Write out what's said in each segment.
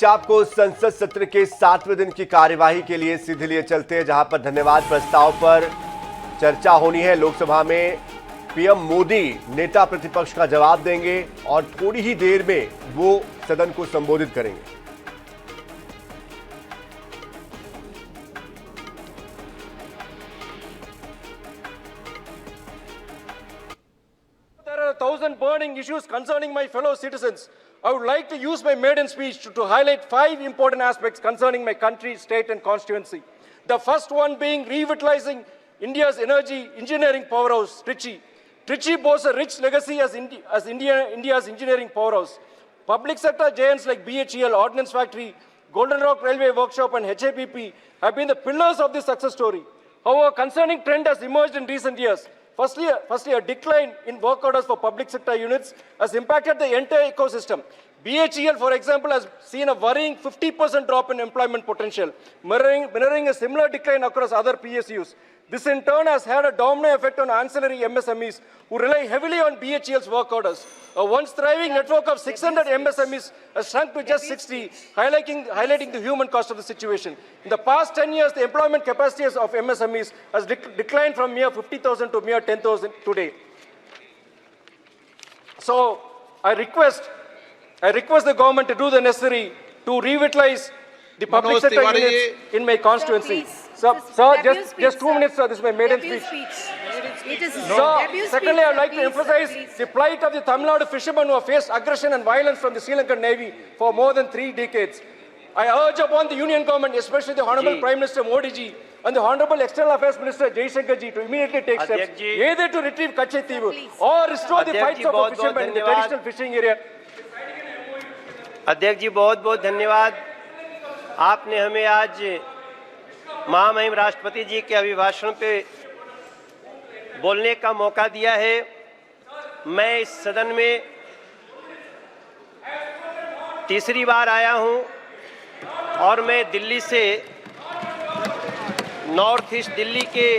बीच आपको संसद सत्र के 7वें दिन की कार्यवाही के लिए सीधे लिए चलते हैं, जहां पर धन्यवाद प्रस्ताव पर चर्चा होनी है। लोकसभा में पीएम मोदी नेता प्रतिपक्ष का जवाब देंगे और थोड़ी ही देर में वो सदन को संबोधित करेंगे। There are 1,000 burning issues concerning my fellow citizens. I would like to use my maiden speech to highlight 5 important aspects concerning my country, state and constituency. The first one being revitalizing India's energy engineering powerhouse, Trichy. Trichy boasts a rich legacy as India's engineering powerhouse. Public sector giants like BHEL, Ordnance Factory, Golden Rock Railway Workshop and HAPP have been the pillars of this success story. However, a concerning trend has emerged in recent years. Firstly, a decline in work orders for public sector units has impacted the entire ecosystem. BHEL, for example, has seen a worrying 50% drop in employment potential, mirroring a similar decline across other PSUs. This in turn has had a domino effect on ancillary MSMEs who rely heavily on BHEL's work orders. A once thriving network of 600 MSMEs has shrunk to just 60, highlighting the human cost of the situation. In the past 10 years, the employment capacity of MSMEs has declined from mere 50,000 to mere 10,000 today. So I request the government to do the necessary to revitalize the public sector units in my constituency. Sir, just 2 minutes, sir. This is my maiden speech. Sir, secondly, I would like to emphasize the plight of the Tamil Nadu fishermen who have faced aggression and violence from the Sri Lankan Navy for more than 3 decades. I urge upon the Union government, especially the Honorable Prime Minister Modi ji and the Honorable External Affairs Minister Jaishankar ji, to immediately take steps either to retrieve Kachetivu or restore the fights of the fishermen in the traditional fishing area. अध्यक्ष जी बहुत बहुत धन्यवाद। आपने हमें आज महामहिम राष्ट्रपति जी के अभिभाषण पे बोलने का मौका दिया है। मैं इस सदन में तीसरी बार आया हूं और मैं दिल्ली से नॉर्थ ईस्ट दिल्ली के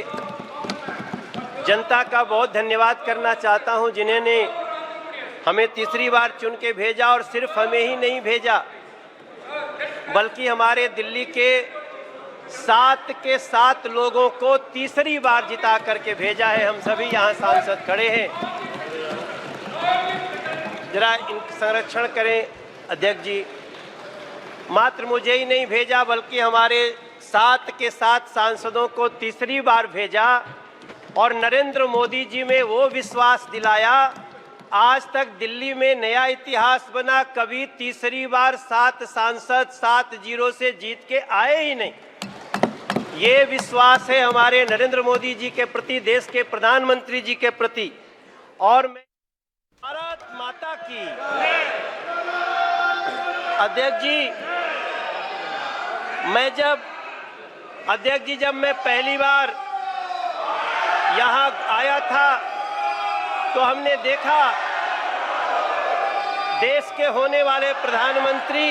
जनता का बहुत धन्यवाद करना चाहता हूं, जिन्होंने हमें तीसरी बार चुन के भेजा और सिर्फ हमें ही नहीं भेजा बल्कि हमारे दिल्ली के 7 के 7 लोगों को तीसरी बार जिता करके भेजा है। हम सभी यहाँ सांसद खड़े हैं, जरा इनका संरक्षण करें अध्यक्ष जी। मात्र मुझे ही नहीं भेजा बल्कि हमारे 7 के 7 सांसदों को तीसरी बार भेजा और नरेंद्र मोदी जी में वो विश्वास दिलाया। आज तक दिल्ली में नया इतिहास बना, कभी तीसरी बार 7 सांसद 7-0 से जीत के आए ही नहीं। ये विश्वास है हमारे नरेंद्र मोदी जी के प्रति, देश के प्रधानमंत्री जी के प्रति। और मैं भारत माता की अध्यक्ष जी जब मैं पहली बार यहाँ आया था तो हमने देखा देश के होने वाले प्रधानमंत्री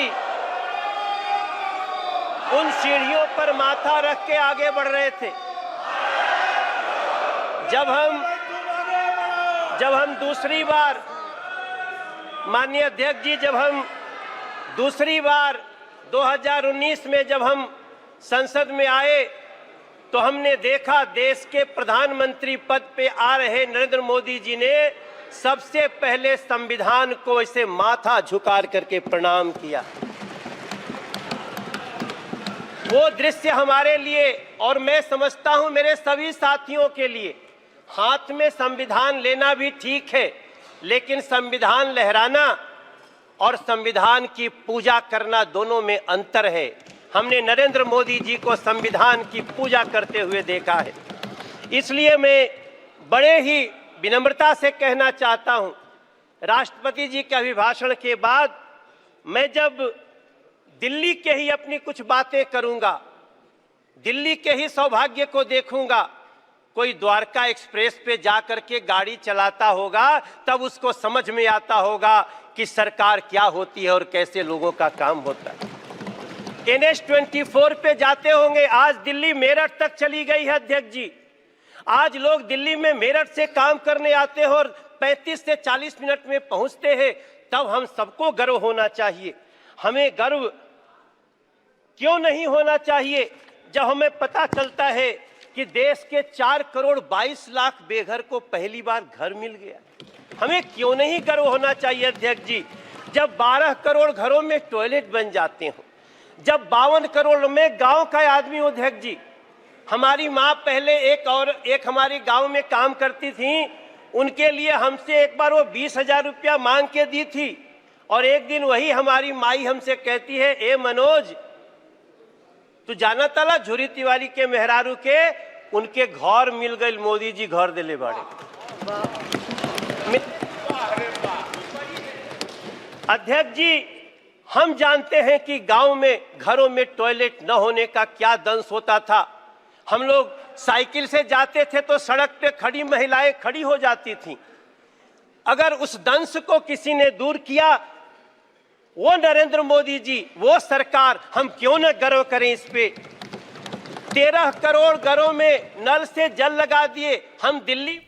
उन सीढ़ियों पर माथा रख के आगे बढ़ रहे थे। जब हम दूसरी बार माननीय अध्यक्ष जी, जब हम दूसरी बार 2019 में जब हम संसद में आए तो हमने देखा देश के प्रधानमंत्री पद पे आ रहे नरेंद्र मोदी जी ने सबसे पहले संविधान को ऐसे माथा झुका करके प्रणाम किया। वो दृश्य हमारे लिए और मैं समझता हूं मेरे सभी साथियों के लिए, हाथ में संविधान लेना भी ठीक है, लेकिन संविधान लहराना और संविधान की पूजा करना दोनों में अंतर है। हमने नरेंद्र मोदी जी को संविधान की पूजा करते हुए देखा है। इसलिए मैं बड़े ही विनम्रता से कहना चाहता हूं, राष्ट्रपति जी के अभिभाषण के बाद मैं जब दिल्ली के ही अपनी कुछ बातें करूंगा, दिल्ली के ही सौभाग्य को देखूंगा। कोई द्वारका एक्सप्रेस पे जाकर के गाड़ी चलाता होगा तब उसको समझ में आता होगा कि सरकार क्या होती है और कैसे लोगों का काम होता है। NH24 पे जाते होंगे, आज दिल्ली मेरठ तक चली गई है अध्यक्ष जी। आज लोग दिल्ली में मेरठ से काम करने आते हैं और 35 से 40 मिनट में पहुंचते हैं। तब हम सबको गर्व होना चाहिए। हमें गर्व क्यों नहीं होना चाहिए जब हमें पता चलता है कि देश के 4 करोड़ 22 लाख बेघर को पहली बार घर मिल गया? हमें क्यों नहीं गर्व होना चाहिए अध्यक्ष जी? जब 12 करोड़ घरों में टॉयलेट बन जाते हो, जब 52 करोड़ में गांव का आदमी हो अध्यक्ष जी। हमारी माँ पहले एक हमारे गांव में काम करती थी, उनके लिए हमसे एक बार वो 20,000 रुपया मांग के दी थी, और एक दिन वही हमारी माई हमसे कहती है, ए मनोज, तू जाना तला झुरी तिवारी के मेहरारू के उनके घर मिल गए, मोदी जी घर दिले बाड़े। अध्यक्ष जी, हम जानते हैं कि गांव में घरों में टॉयलेट न होने का क्या दंश होता था। हम लोग साइकिल से जाते थे तो सड़क पे खड़ी महिलाएं खड़ी हो जाती थीं। अगर उस दंश को किसी ने दूर किया, वो नरेंद्र मोदी जी, वो सरकार, हम क्यों न गर्व करें इस पे। 13 करोड़ घरों में नल से जल लगा दिए। हम दिल्ली